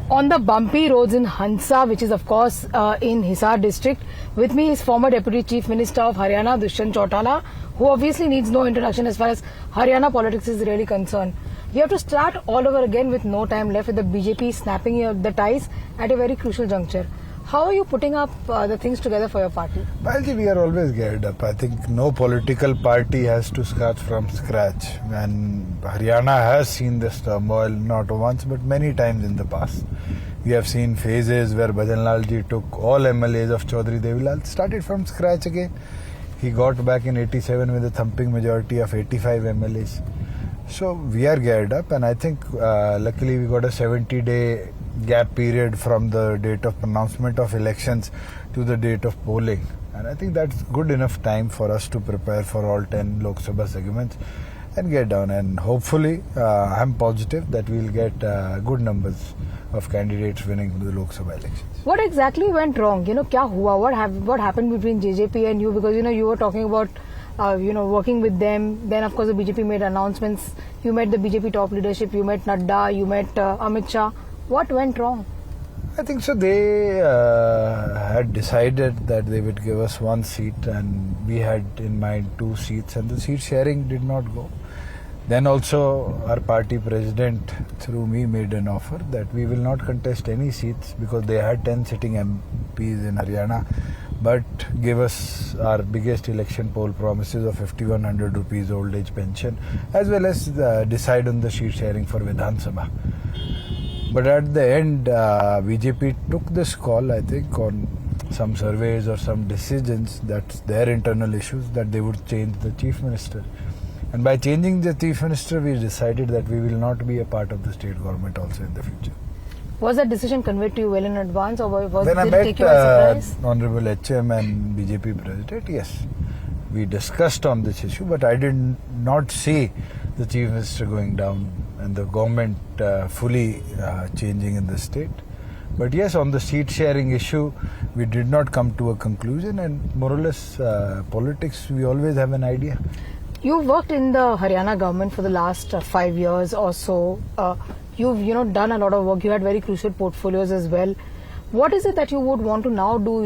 On the bumpy roads in Hansa, which is of course in Hisar district, with me is former Deputy Chief Minister of Haryana, Dushyant Chautala, who obviously needs no introduction as far as Haryana politics is really concerned. We have to start all over again with no time left, with the BJP snapping the ties at a very crucial juncture. How are you putting up the things together for your party? Well, we are always geared up. I think no political party has to start from scratch. And Haryana has seen this turmoil not once but many times in the past. We have seen phases where Bhajan Lal ji took all MLAs of Chaudhary Devilal, started from scratch again. He got back in 87 with a thumping majority of 85 MLAs. So we are geared up, and I think luckily we got a 70-day gap period from the date of pronouncement of elections to the date of polling, and I think that's good enough time for us to prepare for all 10 Lok Sabha segments and get down, and hopefully I'm positive that we'll get good numbers of candidates winning the Lok Sabha elections. What exactly went wrong? Kya hua? What happened between JJP and you? Because you were talking about working with them. Then of course the BJP made announcements. You met the BJP top leadership. You met Neta. You met Amit Shah. What went wrong? I think so. They had decided that they would give us one seat, and we had in mind 2 seats, and the seat sharing did not go. Then also our party president through me made an offer that we will not contest any seats because they had 10 sitting MPs in Haryana, but give us our biggest election poll promises of 5,100 rupees old age pension, as well as decide on the seat sharing for Vidhan Sabha. But at the end, BJP took this call, I think, on some surveys or some decisions, that's their internal issues, that they would change the Chief Minister. And by changing the Chief Minister, we decided that we will not be a part of the state government also in the future. Was that decision conveyed to you well in advance, or did it take you by surprise? Honorable HM and BJP President, yes. We discussed on this issue, but I did not see the Chief Minister going down and the government fully changing in the state. But yes, on the seat sharing issue, we did not come to a conclusion, and more or less politics, we always have an idea. You worked in the Haryana government for the last 5 years or so. You've done a lot of work. You had very crucial portfolios as well. What is it that you would want to now do,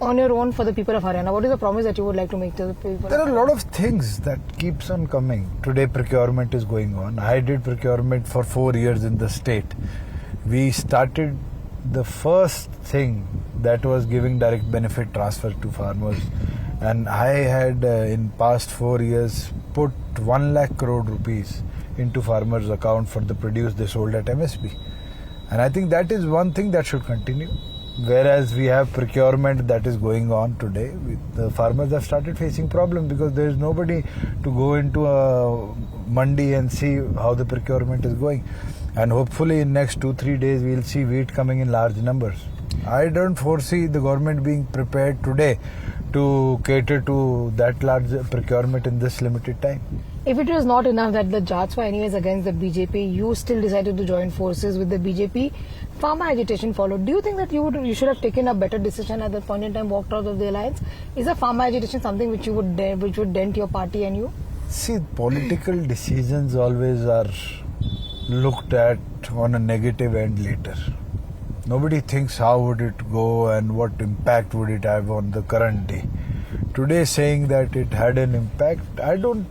on your own for the people of Haryana? What is the promise that you would like to make to the people? There are a lot of things that keeps on coming. Today procurement is going on. I did procurement for 4 years in the state. We started the first thing that was giving direct benefit transfer to farmers. And I had in past 4 years put 1 lakh crore rupees into farmers' account for the produce they sold at MSP. And I think that is one thing that should continue. Whereas we have procurement that is going on today, the farmers have started facing problems because there is nobody to go into a mandi and see how the procurement is going. And hopefully in next 2-3 days we will see wheat coming in large numbers. I don't foresee the government being prepared today to cater to that large procurement in this limited time. If it was not enough that the Jats were anyways against the BJP, you still decided to join forces with the BJP. Pharma agitation followed. Do you think that you should have taken a better decision at that point in time, walked out of the alliance? Is a pharma agitation something which would dent your party and you? See, political decisions always are looked at on a negative end later. Nobody thinks how would it go and what impact would it have on the current day. Today saying that it had an impact, I don't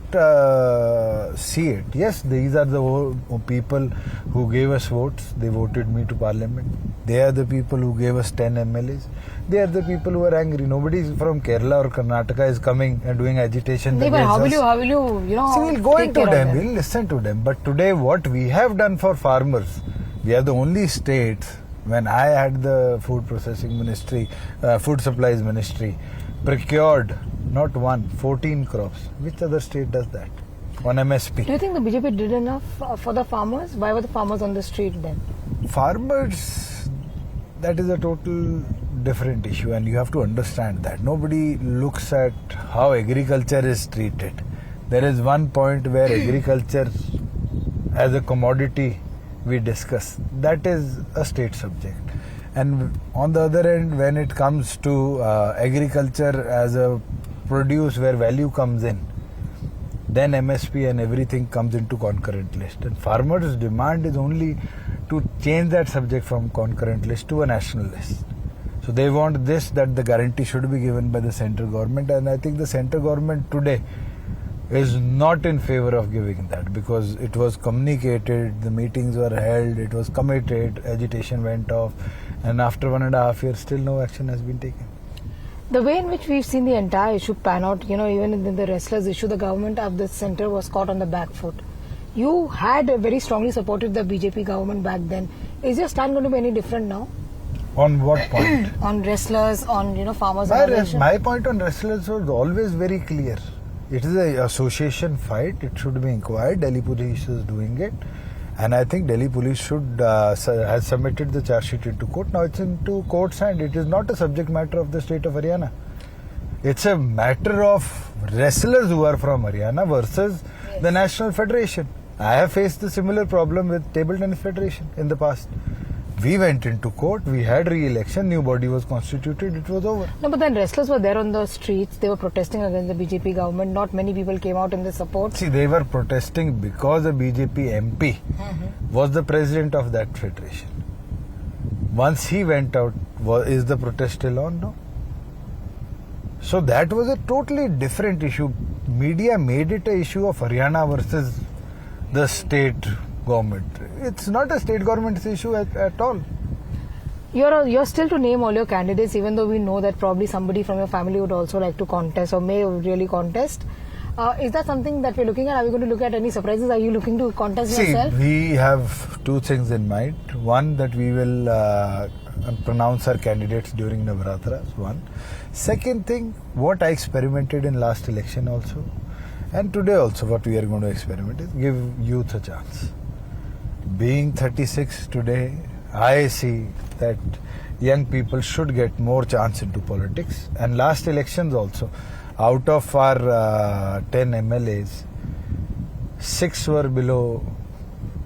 see it. Yes, these are the people who gave us votes. They voted me to parliament. They are the people who gave us 10 MLAs. They are the people who are angry. Nobody from Kerala or Karnataka is coming and doing agitation. But how will you, See, we'll go into them. We'll listen to them. But today what we have done for farmers, we are the only state. When I had the food processing ministry, food supplies ministry, procured not 14 crops. Which other state does that on MSP? Do you think the BJP did enough for the farmers? Why were the farmers on the street then? Farmers, that is a total different issue, and you have to understand that. Nobody looks at how agriculture is treated. There is one point where agriculture as a commodity we discuss. That is a state subject. And on the other end, when it comes to agriculture as a produce where value comes in, then MSP and everything comes into concurrent list. And farmers' demand is only to change that subject from concurrent list to a national list. So they want this, that the guarantee should be given by the central government, and I think the central government today is not in favor of giving that, because it was communicated, the meetings were held, it was committed, agitation went off, and after 1.5 years still no action has been taken. The way in which we've seen the entire issue pan out, even in the wrestlers issue, the government of the centre was caught on the back foot. You had very strongly supported the BJP government back then. Is your stand going to be any different now? On what point? On wrestlers, on farmers. My point on wrestlers was always very clear. It is an association fight. It should be inquired. Delhi police is doing it, and I think Delhi police should has submitted the charge sheet into court. Now it's into court's hand. It is not a subject matter of the state of Haryana. It's a matter of wrestlers who are from Haryana versus the National Federation. I have faced the similar problem with Table Tennis Federation in the past. We went into court, we had re-election, new body was constituted, it was over. No, but then wrestlers were there on the streets, they were protesting against the BJP government, not many people came out in their support. See, they were protesting because the BJP MP was the president of that federation. Once he went out, is the protest still on? No. So that was a totally different issue. Media made it an issue of Haryana versus the state government. It's not a state government's issue at all. You're still to name all your candidates, even though we know that probably somebody from your family would also like to contest or may really contest. Is that something that we're looking at? Are we going to look at any surprises? Are you looking to contest yourself? We have two things in mind. One, that we will pronounce our candidates during Navaratras. One. Second thing, what I experimented in last election also, and today also what we are going to experiment is give youth a chance. Being 36 today, I see that young people should get more chance into politics. And last elections also, out of our 10 MLAs, 6 were below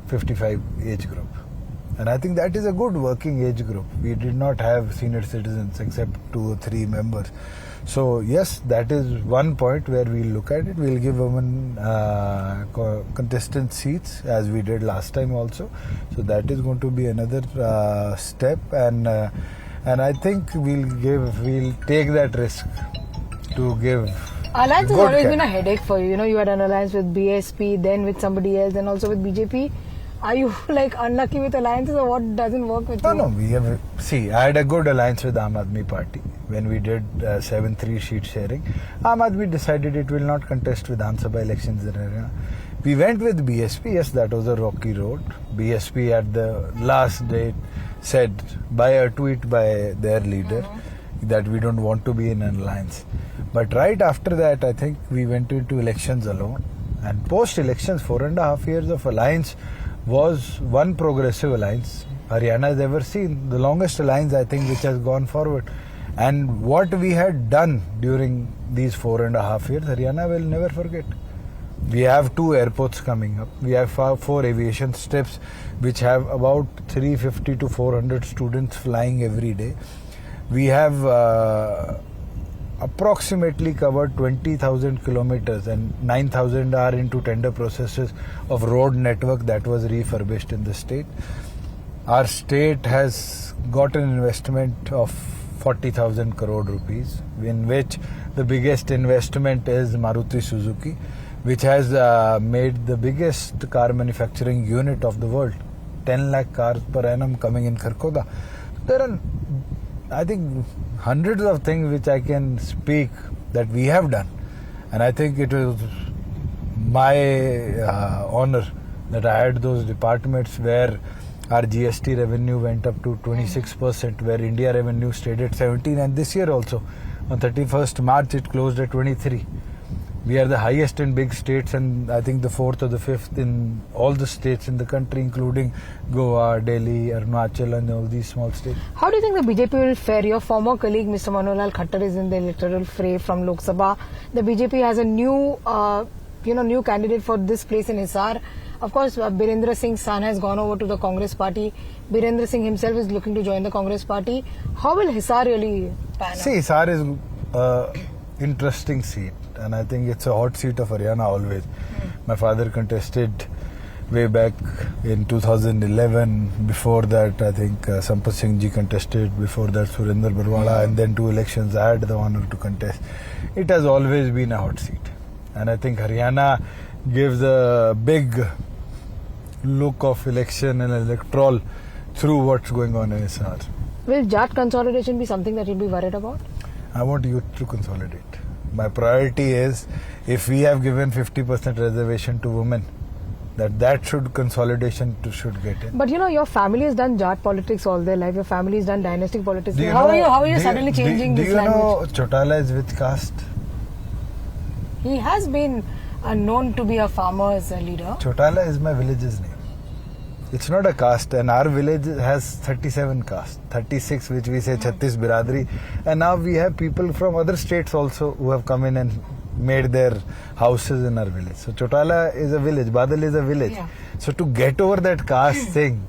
55 age group. And I think that is a good working age group. We did not have senior citizens except 2 or 3 members. So yes, that is one point where we'll look at it. We'll give women contestant seats as we did last time also. So that is going to be another step, and I think we'll take that risk to give. Alliance has always been a headache for you. You had an alliance with BSP, then with somebody else, and also with BJP. Are you unlucky with alliances, or what doesn't work with you? No. We have. See, I had a good alliance with Aam Aadmi Party when we did 7-3 sheet sharing. Aam Aadmi decided it will not contest with Vidhan Sabha elections in Haryana. We went with BSP. Yes, that was a rocky road. BSP at the last date said by a tweet by their leader that we don't want to be in an alliance. But right after that, I think we went into elections alone. And post-elections, 4.5 years of alliance was one progressive alliance Haryana has ever seen. The longest alliance, I think, which has gone forward. And what we had done during these 4.5 years, Haryana will never forget. We have 2 airports coming up. We have 4 aviation strips, which have about 350 to 400 students flying every day. We have approximately covered 20,000 kilometers, and 9,000 are into tender processes of road network that was refurbished in the state. Our state has got an investment of 40,000 crore rupees, in which the biggest investment is Maruti Suzuki, which has made the biggest car manufacturing unit of the world. 10 lakh cars per annum coming in Kharkhoda. There are, I think, hundreds of things which I can speak that we have done, and I think it was my honor that I had those departments where our GST revenue went up to 26%, where India revenue stayed at 17%, and this year also on 31st March it closed at 23%. We are the highest in big states, and I think the 4th or the 5th in all the states in the country, including Goa, Delhi, Arunachal and all these small states. How do you think the BJP will fare? Your former colleague Mr. Manolal Khattar is in the electoral fray from Lok Sabha. The BJP has a new new candidate for this place in Hisar. Of course, Birendra Singh's son has gone over to the Congress party. Birendra Singh himself is looking to join the Congress party. How will Hisar really pan out? See, Hisar is interesting seat, and I think it's a hot seat of Haryana always. My father contested way back in 2011. Before that, I think Sampath Singh ji contested. Before that, Surinder Barwala, and then 2 elections I had the honor to contest. It has always been a hot seat, and I think Haryana gives a big look of election and electoral through what's going on in Hisar. Will Jat consolidation be something that you'll be worried about? I want youth to consolidate. My priority is, if we have given 50% reservation to women, that should consolidation should get in. But your family has done Jat politics all their life. Your family has done dynastic politics. Do you How know- are you do suddenly changing do this you language? know Chautala is which caste? He has been known to be a farmer's leader. Chautala is my village's name. It's not a caste, and our village has 37 castes, 36 which we say Chhattis Biradri, and now we have people from other states also who have come in and made their houses in our village. So Chautala is a village, Badal is a village. Yeah. So to get over that caste thing,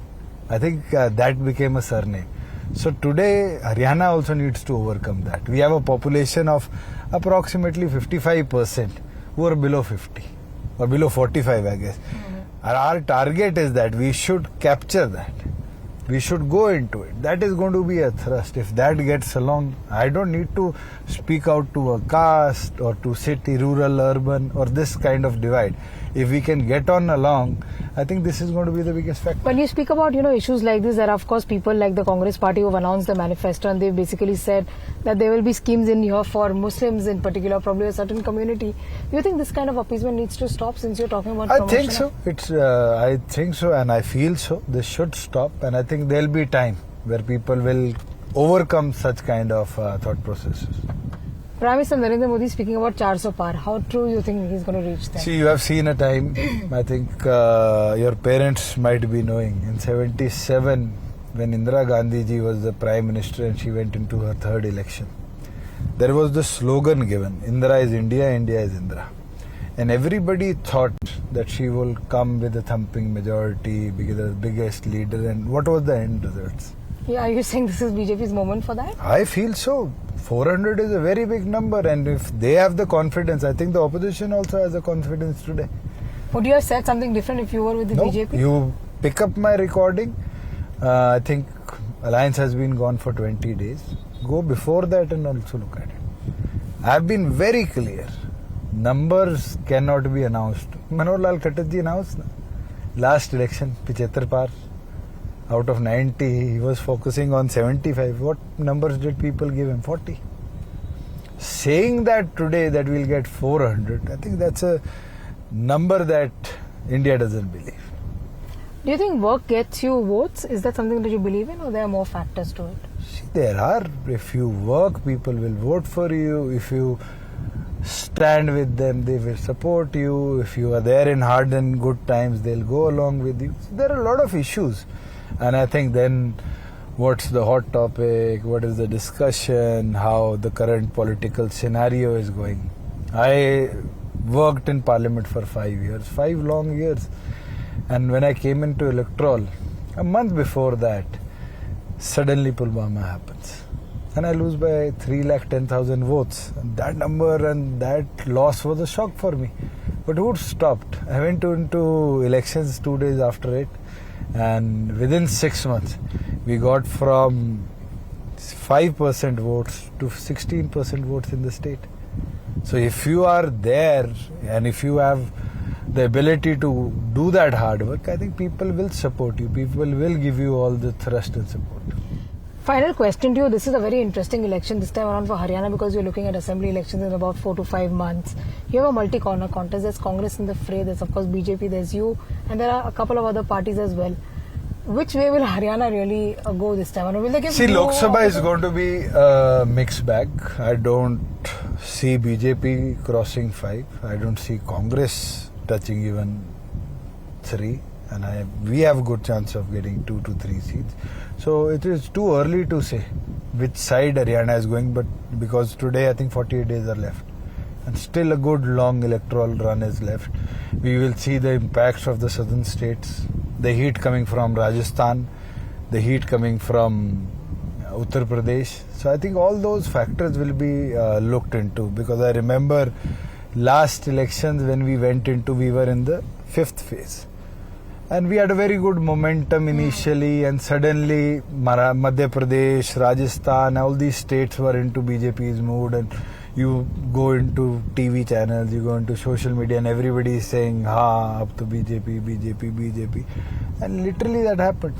I think that became a surname. So today Haryana also needs to overcome that. We have a population of approximately 55% who are below 50 or below 45, I guess. And our target is that we should capture that. We should go into it. That is going to be a thrust. If that gets along, I don't need to speak out to a caste or to city, rural, urban, or this kind of divide. If we can get on along, I think this is going to be the biggest factor. When you speak about issues like this, there are of course people like the Congress party who have announced the manifesto, and they've basically said that there will be schemes in here for Muslims in particular, probably a certain community. Do you think this kind of appeasement needs to stop, since you're talking about I promotion think so. I think so, and I feel so. This should stop, and I think there'll be time where people will overcome such kind of thought processes. Prime Minister Narendra Modi speaking about 400 par. How true you think he's going to reach there? See, you have seen a time, I think your parents might be knowing, in 77, when Indira Gandhi ji was the Prime Minister and she went into her third election, there was the slogan given, Indira is India, India is Indira. And everybody thought that she will come with a thumping majority, be the biggest leader, and what was the end results? Yeah, are you saying this is BJP's moment for that? I feel so. 400 is a very big number, and if they have the confidence, I think the opposition also has the confidence today. Would you have said something different if you were with the No, BJP? you pick up my recording. I think Alliance has been gone for 20 days. Go before that and also look at it. I have been very clear. Numbers cannot be announced. Manohar Lal Khattar ji announced last election, 75 par. Out of 90, he was focusing on 75. What numbers did people give him? 40. Saying that today that we'll get 400, I think that's a number that India doesn't believe. Do you think work gets you votes? Is that something that you believe in, or there are more factors to it? See, there are. If you work, people will vote for you. If you stand with them, they will support you. If you are there in hard and good times, they'll go along with you. So there are a lot of issues. And I think then what's the hot topic, what is the discussion, how the current political scenario is going. I worked in Parliament for 5 years, 5 long years. And when I came into electoral, a month before that, suddenly Pulwama happens. And I lose by 310,000 votes. And that number and that loss was a shock for me. But who stopped? I went into elections 2 days after it. And within 6 months, we got from 5% votes to 16% votes in the state. So if you are there and if you have the ability to do that hard work, I think people will support you. People will give you all the thrust and support. Final question to you. This is a very interesting election this time around for Haryana, because you're looking at assembly elections in about 4 to 5 months. You have a multi-corner contest. There's Congress in the fray. There's of course BJP. There's you, and there are a couple of other parties as well. Which way will Haryana really go this time around? Will they give See, Lok Sabha is going to be a mixed bag. I don't see BJP crossing 5. I don't see Congress touching even 3. And we have a good chance of getting 2 to 3 seats. So it is too early to say which side Haryana is going, but because today I think 48 days are left. And still a good long electoral run is left. We will see the impacts of the southern states, the heat coming from Rajasthan, the heat coming from Uttar Pradesh. So I think all those factors will be looked into, because I remember last elections when we went into, we were in the 5th phase. And we had a very good momentum initially, and suddenly Madhya Pradesh, Rajasthan, all these states were into BJP's mood, and you go into TV channels, you go into social media, and everybody is saying, "Ha, up to BJP, BJP, BJP," and literally that happened.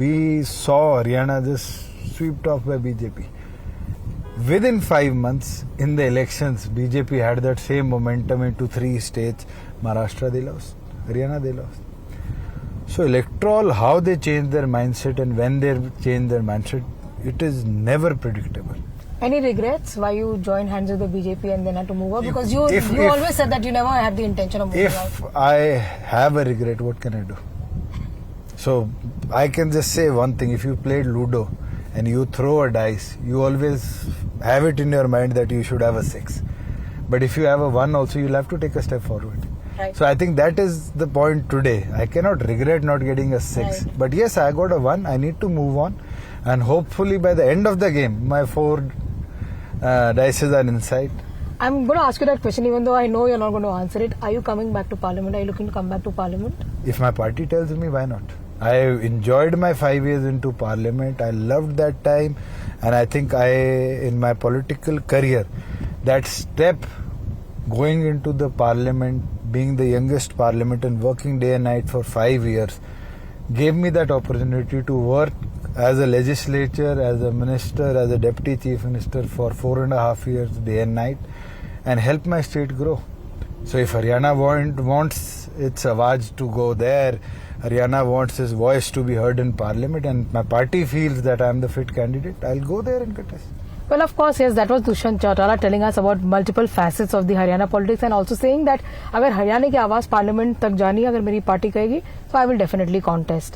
We saw Haryana just swept off by BJP. Within 5 months, in the elections, BJP had that same momentum into 3 states. Maharashtra they lost, Haryana they lost. So electoral, how they change their mindset and when they change their mindset, it is never predictable. Any regrets why you joined hands with the BJP and then had to move out? Because you If always said that you never had the intention of moving out. If I have a regret, what can I do? So I can just say one thing. If you played Ludo and you throw a dice, you always have it in your mind that you should have a 6. But if you have a 1 also, you'll have to take a step forward. Right. So I think that is the point today. I cannot regret not getting a 6. Right. But yes, I got a 1. I need to move on. And hopefully by the end of the game, my 4 dices are inside. I'm going to ask you that question even though I know you're not going to answer it. Are you coming back to Parliament? Are you looking to come back to Parliament? If my party tells me, why not? I enjoyed my 5 years into Parliament. I loved that time. And I think in my political career, that step going into the Parliament, being the youngest Parliament and working day and night for 5 years, gave me that opportunity to work as a legislature, as a minister, as a deputy chief minister for 4.5 years, day and night, and help my state grow. So if Haryana wants its awaz to go there, Haryana wants his voice to be heard in Parliament, and my party feels that I am the fit candidate, I'll go there and contest. Well, of course, yes, that was Dushyant Chautala telling us about multiple facets of the Haryana politics and also saying that अगर हरियाणा की आवाज parliament तक जानी अगर मेरी party कहेगी, so I will definitely contest.